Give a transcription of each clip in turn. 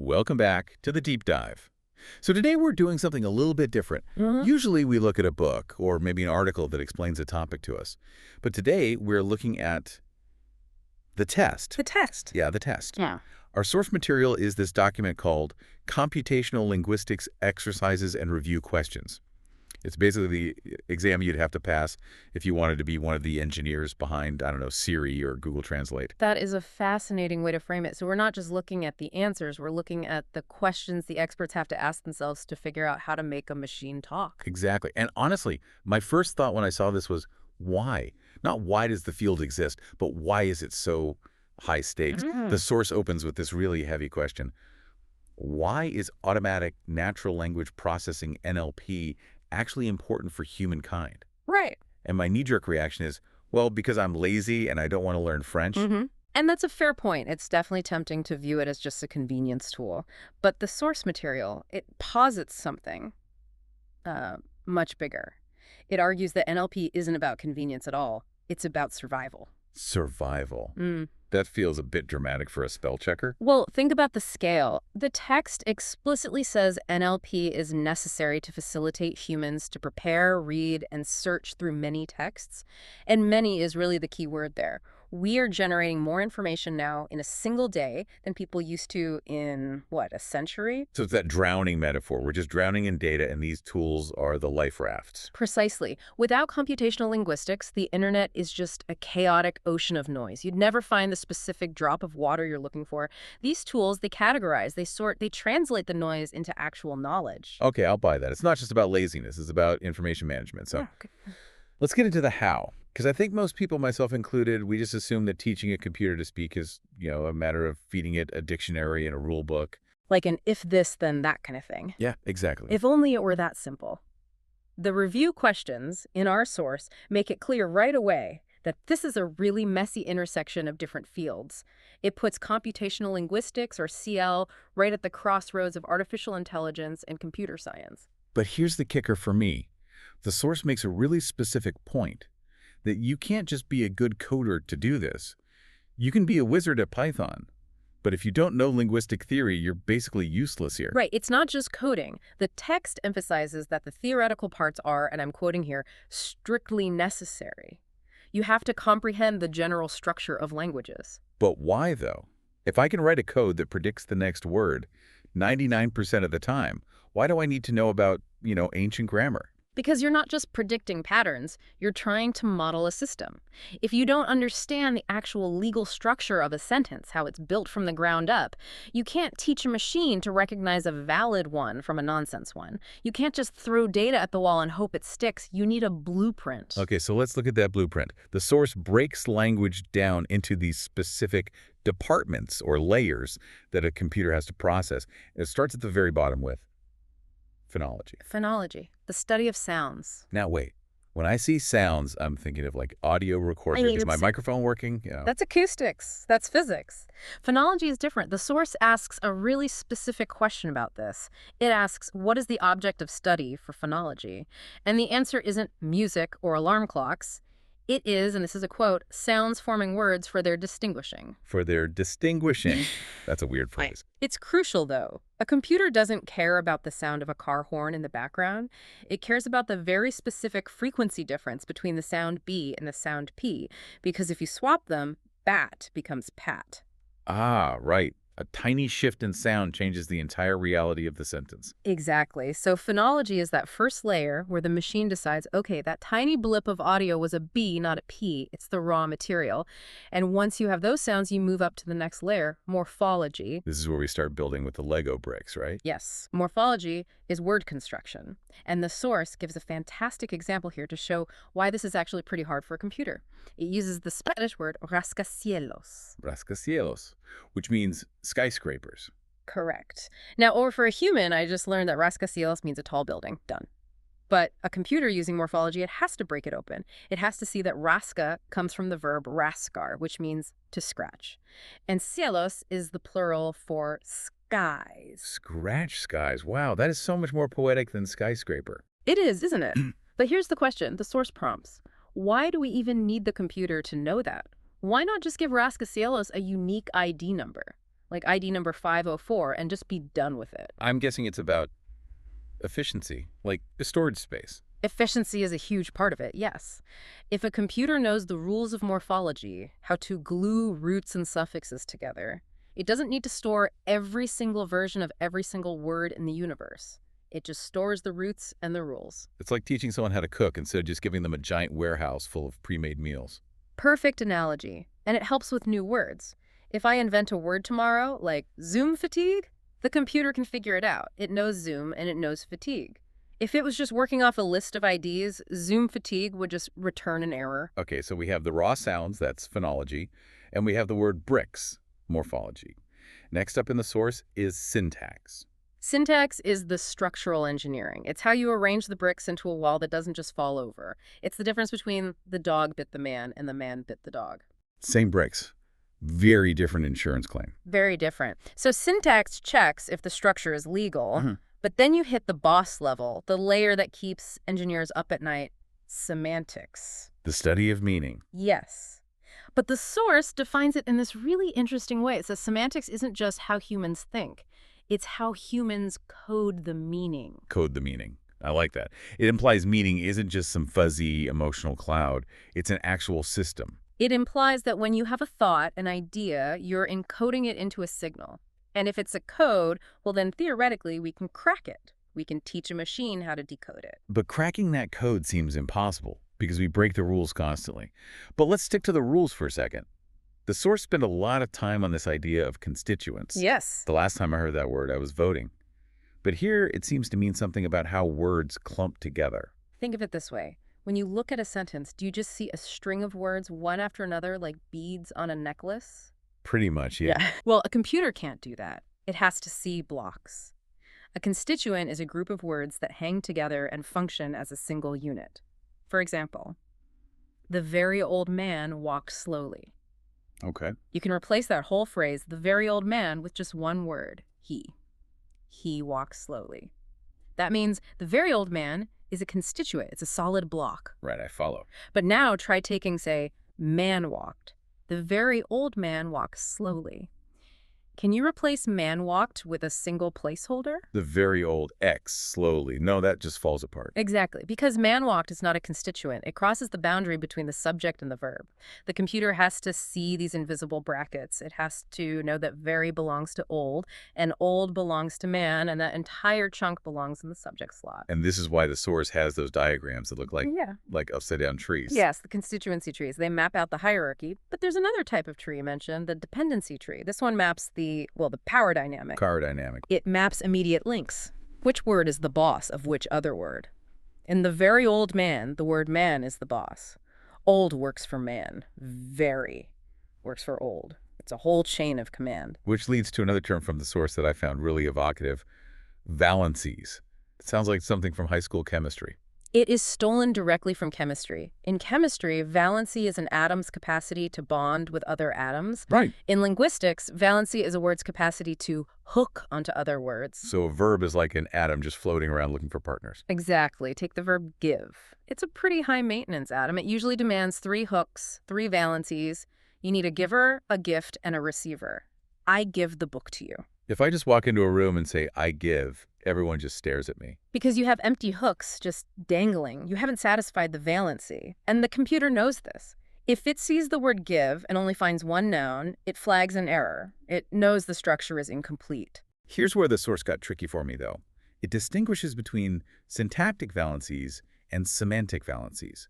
Welcome back to the deep dive. So today we're doing something a little bit different. Usually we look at a book or maybe an article that explains a topic to us. But today we're looking at the test. The test. Yeah, the test. Yeah. Our source material is this document called Computational Linguistics Exercises and Review Questions. It's basically the exam you'd have to pass if you wanted to be one of the engineers behind, I don't know, Siri or Google Translate. That is a fascinating way to frame it. So we're not just looking at the answers, we're looking at the questions the experts have to ask themselves to figure out how to make a machine talk. Exactly. And honestly, my first thought when I saw this was, why? Not why does the field exist, but why is it so high stakes? The source opens with this really heavy question. Why is automatic natural language processing, NLP, actually important for humankind? Right. And my knee-jerk reaction is, well, because I'm lazy and I don't want to learn French. And that's a fair point. It's definitely tempting to view it as just a convenience tool. But the source material, it posits something much bigger. It argues that NLP isn't about convenience at all. It's about survival. Survival. That feels a bit dramatic for a spell checker. Well, think about the scale. The text explicitly says NLP is necessary to facilitate humans to prepare, read, and search through many texts. And many is really the key word there. We are generating more information now in a single day than people used to in, what, a century? So it's that drowning metaphor. We're just drowning in data, and these tools are the life rafts. Precisely. Without computational linguistics, the internet is just a chaotic ocean of noise. You'd never find the specific drop of water you're looking for. These tools, they categorize, they sort, they translate the noise into actual knowledge. Okay, I'll buy that. It's not just about laziness. It's about information management. So let's get into the how. Because I think most people, myself included, we just assume that teaching a computer to speak is, a matter of feeding it a dictionary and a rule book. Like an if this, then that kind of thing. Yeah, exactly. If only it were that simple. The review questions in our source make it clear right away that this is a really messy intersection of different fields. It puts computational linguistics, or CL, right at the crossroads of artificial intelligence and computer science. But here's the kicker for me. The source makes a really specific point. That you can't just be a good coder to do this. You can be a wizard at Python, but if you don't know linguistic theory, you're basically useless here. Right. It's not just coding. The text emphasizes that the theoretical parts are, and I'm quoting here, strictly necessary. You have to comprehend the general structure of languages. But why, though? If I can write a code that predicts the next word 99% of the time, why do I need to know about, ancient grammar? Because you're not just predicting patterns, you're trying to model a system. If you don't understand the actual legal structure of a sentence, how it's built from the ground up, you can't teach a machine to recognize a valid one from a nonsense one. You can't just throw data at the wall and hope it sticks. You need a blueprint. Okay, so let's look at that blueprint. The source breaks language down into these specific departments or layers that a computer has to process. It starts at the very bottom with phonology. Phonology, the study of sounds. Now, wait. When I see sounds, I'm thinking of like audio recording. Is my microphone working? That's acoustics. That's physics. Phonology is different. The source asks a really specific question about this. It asks, what is the object of study for phonology? And the answer isn't music or alarm clocks. It is, and this is a quote, sounds forming words for their distinguishing. For their distinguishing. That's a weird phrase. It's crucial, though. A computer doesn't care about the sound of a car horn in the background. It cares about the very specific frequency difference between the sound B and the sound P, because if you swap them, bat becomes pat. Ah, right. A tiny shift in sound changes the entire reality of the sentence. Exactly. So phonology is that first layer where the machine decides, okay, that tiny blip of audio was a B, not a P. It's the raw material. And once you have those sounds, you move up to the next layer, morphology. This is where we start building with the Lego bricks, right? Yes. Morphology is word construction. And the source gives a fantastic example here to show why this is actually pretty hard for a computer. It uses the Spanish word rascacielos. Rascacielos, which means skyscrapers. Correct. Now, over for a human, I just learned that rascacielos means a tall building. Done. But a computer using morphology, it has to break it open. It has to see that rasca comes from the verb rascar, which means to scratch. And cielos is the plural for skies. Scratch skies. Wow, that is so much more poetic than skyscraper. It is, isn't it? But here's the question, the source prompts. Why do we even need the computer to know that? Why not just give rascacielos a unique ID number? like ID number 504, and just be done with it. I'm guessing it's about efficiency, like the storage space. Efficiency is a huge part of it, yes. If a computer knows the rules of morphology, how to glue roots and suffixes together, it doesn't need to store every single version of every single word in the universe. It just stores the roots and the rules. It's like teaching someone how to cook instead of just giving them a giant warehouse full of pre-made meals. Perfect analogy. And it helps with new words. If I invent a word tomorrow, like Zoom fatigue, the computer can figure it out. It knows Zoom and it knows fatigue. If it was just working off a list of IDs, Zoom fatigue would just return an error. Okay, so we have the raw sounds, that's phonology, and we have the word bricks, morphology. Next up in the source is syntax. Syntax is the structural engineering. It's how you arrange the bricks into a wall that doesn't just fall over. It's the difference between the dog bit the man and the man bit the dog. Same bricks. Very different insurance claim. Very different. So syntax checks if the structure is legal, but then you hit the boss level, the layer that keeps engineers up at night, semantics. The study of meaning. Yes. But the source defines it in this really interesting way. It says semantics isn't just how humans think. It's how humans code the meaning. Code the meaning. I like that. It implies meaning isn't just some fuzzy emotional cloud. It's an actual system. It implies that when you have a thought, an idea, you're encoding it into a signal. And if it's a code, well, then theoretically, we can crack it. We can teach a machine how to decode it. But cracking that code seems impossible because we break the rules constantly. But let's stick to the rules for a second. The source spent a lot of time on this idea of constituents. Yes. The last time I heard that word, I was voting. But here, it seems to mean something about how words clump together. Think of it this way. When you look at a sentence, do you just see a string of words one after another like beads on a necklace? Pretty much, yeah. Well, a computer can't do that. It has to see blocks. A constituent is a group of words that hang together and function as a single unit. For example, the very old man walked slowly. Okay. You can replace that whole phrase, the very old man, with just one word, he. He walks slowly. That means the very old man is a constituent. It's a solid block. Right, I follow. But now try taking, say, man walked. The very old man walks slowly. Can you replace man walked with a single placeholder? The very old X, slowly. No, that just falls apart. Exactly, because man walked is not a constituent. It crosses the boundary between the subject and the verb. The computer has to see these invisible brackets. It has to know that very belongs to old, and old belongs to man, and that entire chunk belongs in the subject slot. And this is why the source has those diagrams that look like upside-down trees. Yes, the constituency trees. They map out the hierarchy. But there's another type of tree mentioned, the dependency tree. This one maps the power dynamic. Power dynamic. It maps immediate links. Which word is the boss of which other word? In the very old man, the word man is the boss. Old works for man. Very works for old. It's a whole chain of command. Which leads to another term from the source that I found really evocative, valencies. It sounds like something from high school chemistry. It is stolen directly from chemistry. In chemistry, valency is an atom's capacity to bond with other atoms. Right. In linguistics, valency is a word's capacity to hook onto other words. So a verb is like an atom just floating around looking for partners. Exactly. Take the verb give. It's a pretty high-maintenance atom. It usually demands 3 hooks, 3 valencies. You need a giver, a gift, and a receiver. I give the book to you. If I just walk into a room and say, I give, everyone just stares at me. Because you have empty hooks just dangling. You haven't satisfied the valency. And the computer knows this. If it sees the word give and only finds one noun, it flags an error. It knows the structure is incomplete. Here's where the source got tricky for me, though. It distinguishes between syntactic valencies and semantic valencies.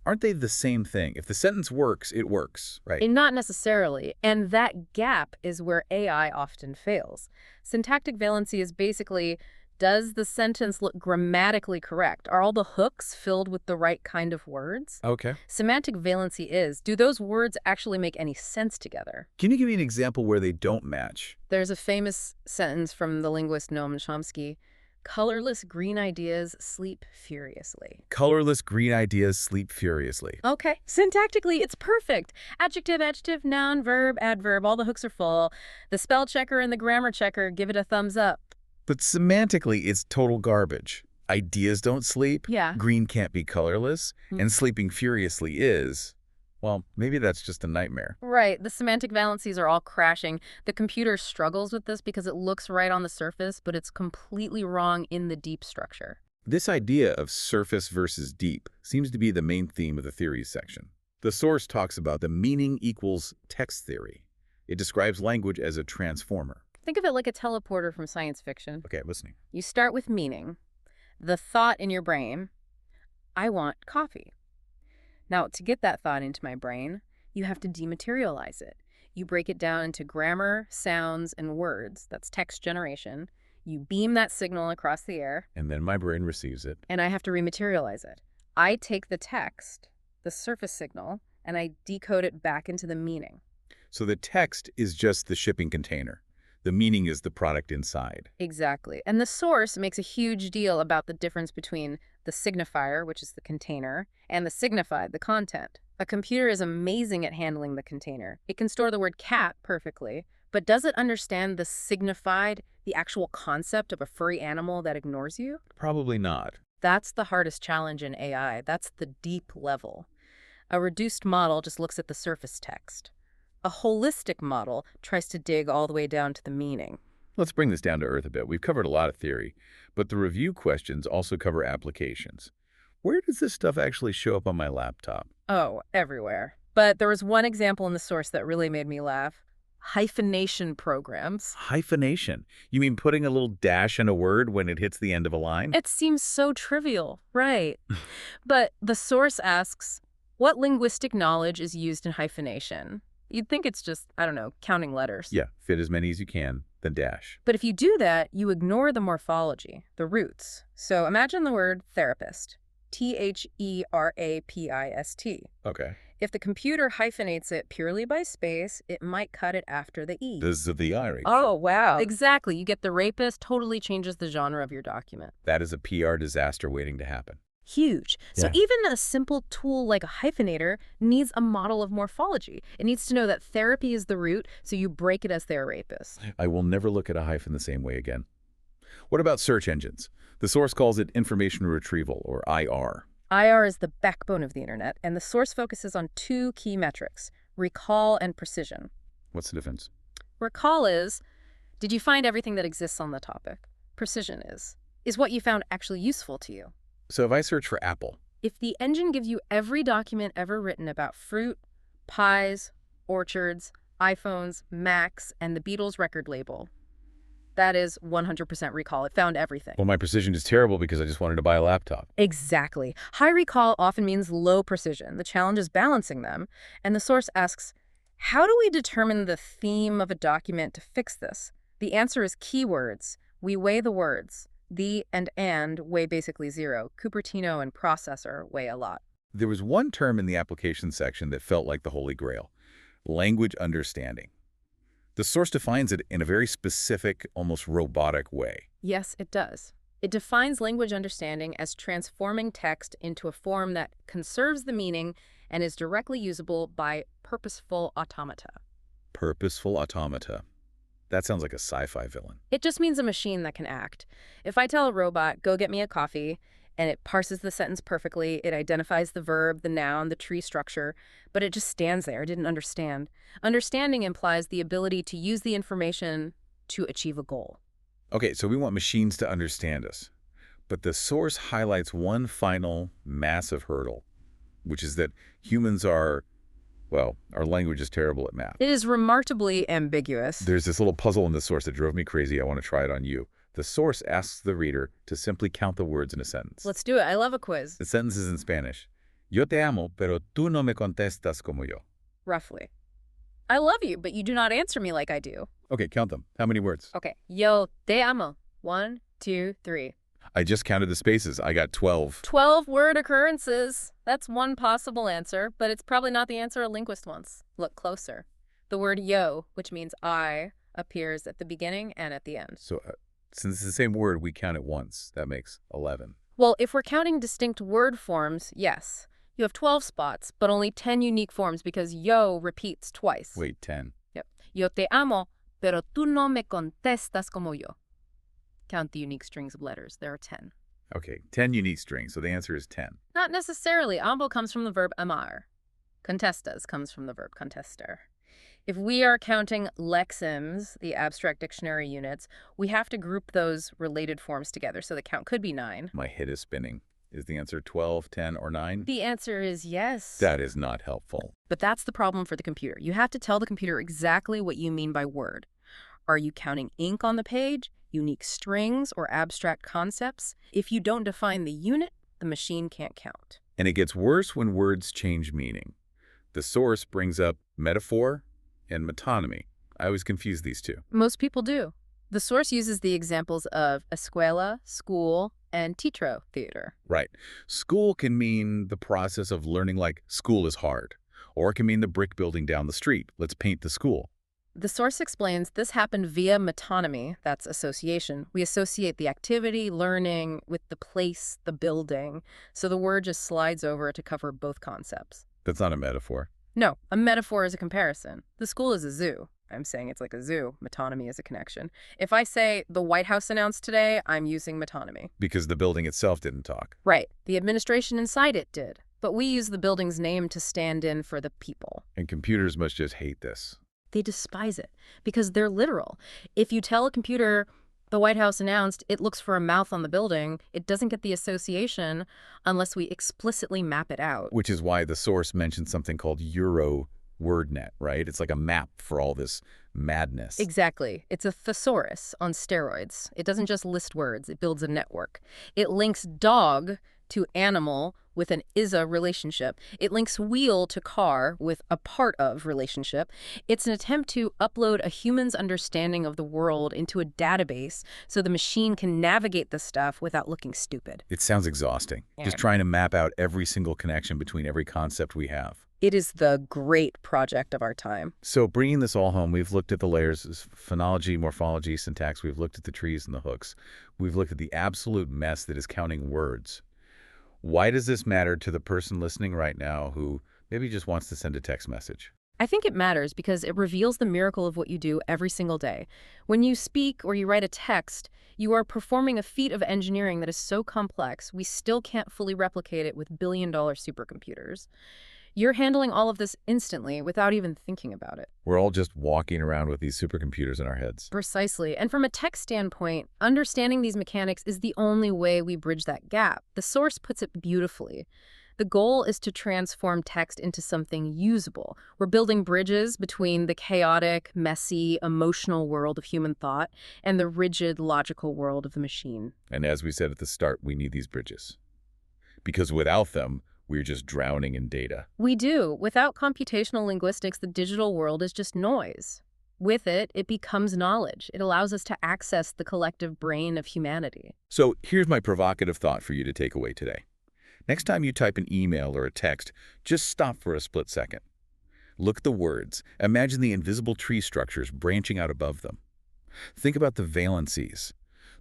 Aren't they the same thing? If the sentence works, it works, right? And not necessarily. And that gap is where AI often fails. Syntactic valency is basically, does the sentence look grammatically correct? Are all the hooks filled with the right kind of words? Okay. Semantic valency is, do those words actually make any sense together? Can you give me an example where they don't match? There's a famous sentence from the linguist Noam Chomsky. Colorless green ideas sleep furiously. Colorless green ideas sleep furiously. Okay. Syntactically, it's perfect. Adjective, adjective, noun, verb, adverb, all the hooks are full. The spell checker and the grammar checker give it a thumbs up. But semantically, it's total garbage. Ideas don't sleep. Yeah. Green can't be colorless. And sleeping furiously is. Well, maybe that's just a nightmare. Right, the semantic valencies are all crashing. The computer struggles with this because it looks right on the surface, but it's completely wrong in the deep structure. This idea of surface versus deep seems to be the main theme of the theories section. The source talks about the meaning equals text theory. It describes language as a transformer. Think of it like a teleporter from science fiction. Okay, listening. You start with meaning, the thought in your brain, I want coffee. Now, to get that thought into my brain, you have to dematerialize it. You break it down into grammar, sounds, and words. That's text generation. You beam that signal across the air. And then my brain receives it. And I have to rematerialize it. I take the text, the surface signal, and I decode it back into the meaning. So the text is just the shipping container. The meaning is the product inside. Exactly. And the source makes a huge deal about the difference between the signifier, which is the container, and the signified, the content. A computer is amazing at handling the container. It can store the word cat perfectly, but does it understand the signified, the actual concept of a furry animal that ignores you? Probably not. That's the hardest challenge in AI. That's the deep level. A reduced model just looks at the surface text. A holistic model tries to dig all the way down to the meaning. Let's bring this down to earth a bit. We've covered a lot of theory, but the review questions also cover applications. Where does this stuff actually show up on my laptop? Oh, everywhere. But there was one example in the source that really made me laugh. Hyphenation programs. Hyphenation. You mean putting a little dash in a word when it hits the end of a line? It seems so trivial, right? But the source asks, what linguistic knowledge is used in hyphenation? You'd think it's just, I don't know, counting letters. Yeah, fit as many as you can, then dash. But if you do that, you ignore the morphology, the roots. So imagine the word therapist, T-H-E-R-A-P-I-S-T. Okay. If the computer hyphenates it purely by space, it might cut it after the E. This is the irony. Oh, wow. Exactly. You get the rapist, totally changes the genre of your document. That is a PR disaster waiting to happen. Huge. So Yeah. even a simple tool like a hyphenator needs a model of morphology. It needs to know that therapy is the root, so you break it as their rapist. I will never look at a hyphen the same way again. What about search engines? The source calls it information retrieval, or IR. IR is the backbone of the internet, and the source focuses on two key metrics, recall and precision. What's the difference? Recall is, did you find everything that exists on the topic? Precision is what you found actually useful to you? So if I search for apple, If the engine gives you every document ever written about fruit, pies, orchards, iPhones, Macs, and the Beatles record label, that is 100% recall. It found everything. well, my precision is terrible because I just wanted to buy a laptop. Exactly. High recall often means low precision. The challenge is balancing them. And the source asks, how do we determine the theme of a document to fix this? The answer is keywords. We weigh the words. The and weigh basically zero. Cupertino and processor weigh a lot. There was one term in the application section that felt like the holy grail: language understanding. The source defines it in a very specific, almost robotic way. Yes, it does. It defines language understanding as transforming text into a form that conserves the meaning and is directly usable by purposeful automata. Purposeful automata. That sounds like a sci-fi villain. It just means a machine that can act. If I tell a robot, go get me a coffee, and it parses the sentence perfectly, it identifies the verb, the noun, the tree structure, but it just stands there, didn't understand. Understanding implies the ability to use the information to achieve a goal. Okay, so we want machines to understand us. But the source highlights one final massive hurdle, which is that humans are, well, our language is terrible at math. It is remarkably ambiguous. There's this little puzzle in the source that drove me crazy. I want to try it on you. The source asks the reader to simply count the words in a sentence. Let's do it. I love a quiz. The sentence is in Spanish. Yo te amo, pero tú no me contestas como yo. Roughly. I love you, but you do not answer me like I do. Okay, count them. How many words? Okay. Yo te amo. 1, 2, 3. I just counted the spaces. I got 12. 12 word occurrences. That's one possible answer, but it's probably not the answer a linguist wants. Look closer. The word yo, which means I, appears at the beginning and at the end. So since it's the same word, we count it once. That makes 11. Well, if we're counting distinct word forms, yes. You have 12 spots, but only 10 unique forms because yo repeats twice. Wait, 10. Yep. Yo te amo, pero tú no me contestas como yo. Count the unique strings of letters. There are 10. Okay, 10 unique strings, so the answer is 10. Not necessarily. Amo comes from the verb amar. Contestas comes from the verb contester. If we are counting lexems, the abstract dictionary units, we have to group those related forms together, so the count could be 9. My head is spinning. Is the answer 12, 10, or 9? The answer is yes. That is not helpful. But that's the problem for the computer. You have to tell the computer exactly what you mean by word. Are you counting ink on the page, unique strings, or abstract concepts? If you don't define the unit, the machine can't count. And it gets worse when words change meaning. The source brings up metaphor and metonymy. I always confuse these two. Most people do. The source uses the examples of escuela, school, and teatro, theater. Right. School can mean the process of learning, like school is hard. Or it can mean the brick building down the street. Let's paint the school. The source explains this happened via metonymy, that's association. We associate the activity, learning, with the place, the building, so the word just slides over to cover both concepts. That's not a metaphor. No, a metaphor is a comparison. The school is a zoo. I'm saying it's like a zoo. Metonymy is a connection. If I say the White House announced today, I'm using metonymy. Because the building itself didn't talk. Right. The administration inside it did. But we use the building's name to stand in for the people. And computers must just hate this. They despise it because they're literal. If you tell a computer the White House announced, it looks for a mouth on the building, it doesn't get the association unless we explicitly map it out. Which is why the source mentioned something called Euro WordNet, right? It's like a map for all this madness. Exactly. It's a thesaurus on steroids. It doesn't just list words, it builds a network. It links dog to animal with an is-a relationship. It links wheel to car with a part of relationship. It's an attempt to upload a human's understanding of the world into a database so the machine can navigate the stuff without looking stupid. It sounds exhausting. Just trying to map out every single connection between every concept we have. It is the great project of our time. So bringing this all home, we've looked at the layers, phonology, morphology, syntax. We've looked at the trees and the hooks. We've looked at the absolute mess that is counting words. Why does this matter to the person listening right now who maybe just wants to send a text message? I think it matters because it reveals the miracle of what you do every single day. When you speak or you write a text, you are performing a feat of engineering that is so complex, we still can't fully replicate it with billion-dollar supercomputers. You're handling all of this instantly without even thinking about it. We're all just walking around with these supercomputers in our heads. Precisely. And from a tech standpoint, understanding these mechanics is the only way we bridge that gap. The source puts it beautifully. The goal is to transform text into something usable. We're building bridges between the chaotic, messy, emotional world of human thought and the rigid, logical world of the machine. And as we said at the start, we need these bridges. Because without them, we're just drowning in data. We do. Without computational linguistics, the digital world is just noise. With it, it becomes knowledge. It allows us to access the collective brain of humanity. So here's my provocative thought for you to take away today. Next time you type an email or a text, just stop for a split second. Look at the words. Imagine the invisible tree structures branching out above them. Think about the valencies,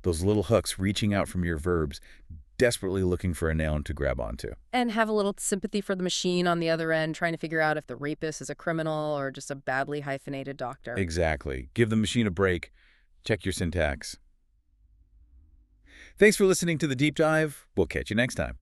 those little hooks reaching out from your verbs, desperately looking for a noun to grab onto. And have a little sympathy for the machine on the other end, trying to figure out if the rapist is a criminal or just a badly hyphenated doctor. Exactly. Give the machine a break. Check your syntax. Thanks for listening to The Deep Dive. We'll catch you next time.